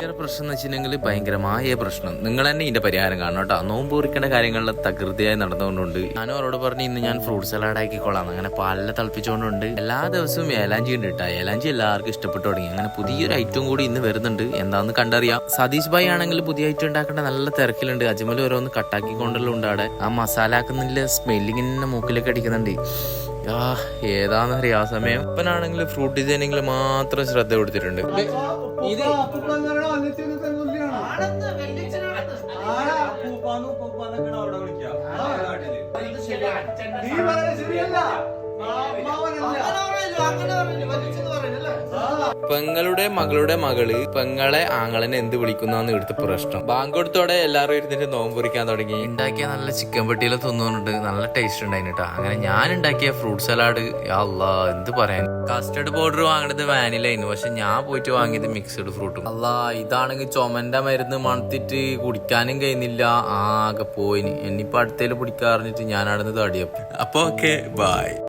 പ്രശ്നം എന്ന് വെച്ചിട്ടുണ്ടെങ്കിൽ ഭയങ്കരമായ പ്രശ്നം. നിങ്ങൾ തന്നെ ഇതിന്റെ പരിഹാരം കാണണം കേട്ടോ. നോമ്പ് കുറിക്കേണ്ട കാര്യങ്ങളിൽ തകൃതിയായി നടന്നുകൊണ്ടുണ്ട്. ഞാനും അവരോട് പറഞ്ഞു ഇന്ന് ഞാൻ ഫ്രൂട്ട് സലാഡ് ആക്കിക്കോളാം. അങ്ങനെ പാലിൽ തിളപ്പിച്ചുകൊണ്ടുണ്ട്. എല്ലാ ദിവസവും ഏലാഞ്ചി ഉണ്ട് കേട്ടോ. ഏലാഞ്ചി എല്ലാവർക്കും ഇഷ്ടപ്പെട്ടു തുടങ്ങി. അങ്ങനെ പുതിയൊരു ഐറ്റം കൂടി ഇന്ന് വരുന്നുണ്ട്. എന്താന്ന് കണ്ടറിയാം. സതീഷ് ഭായി ആണെങ്കിൽ പുതിയ ഐറ്റം ഉണ്ടാക്കേണ്ട നല്ല തിരക്കിലുണ്ട്. അജ്മൽ ഓരോന്ന് കട്ടാക്കിക്കൊണ്ടല്ലോ ഉണ്ട് അവിടെ. ആ മസാല ആക്കുന്നില്ല സ്മെല്ലിങ്ങനെ മൂക്കിലേക്ക് അടിക്കുന്നുണ്ട്. ഏതാന്നറിയാം ആ സമയം. ഇപ്പനാണെങ്കിൽ ഫ്രൂട്ട് ഡിസൈനിങ്ങിൽ മാത്രം ശ്രദ്ധ കൊടുത്തിട്ടുണ്ട്. പെങ്ങളുടെ മകളുടെ മകള് പെങ്ങളെ ആങ്ങളനെ എന്ത് വിളിക്കുന്നാന്ന് ഇവിടുത്തെ പ്രശ്നം. ബാങ്ക് കൊടുത്തോടെ എല്ലാവരും ഇരുന്നിട്ട് നോമ്പ് പൊരിക്കാൻ തുടങ്ങി. ഉണ്ടാക്കിയ നല്ല ചിക്കൻ പെട്ടിയിലെ തിന്നുന്നുണ്ട്. നല്ല ടേസ്റ്റ് ഉണ്ടായിട്ടാ. അങ്ങനെ ഞാൻ ഉണ്ടാക്കിയ ഫ്രൂട്ട് സലാഡ് അല്ലാ എന്ത് പറയാൻ. കസ്റ്റർഡ് പൗഡർ വാങ്ങണത് വാനിലായിരുന്നു. പക്ഷെ ഞാൻ പോയിട്ട് വാങ്ങിയത് മിക്സ്ഡ് ഫ്രൂട്ടും. അല്ലാ ഇതാണെങ്കിൽ ചുമന്റെ മരുന്ന് മണത്തിട്ട് കുടിക്കാനും കഴിയുന്നില്ല. ആകെ പോയിന്. എന്നിപ്പോ അടുത്തേല് പിടിക്കാറിഞ്ഞിട്ട് ഞാൻ അവിടെ നിന്ന് തടിയപ്പോ. അപ്പൊ ഓക്കെ ബൈ.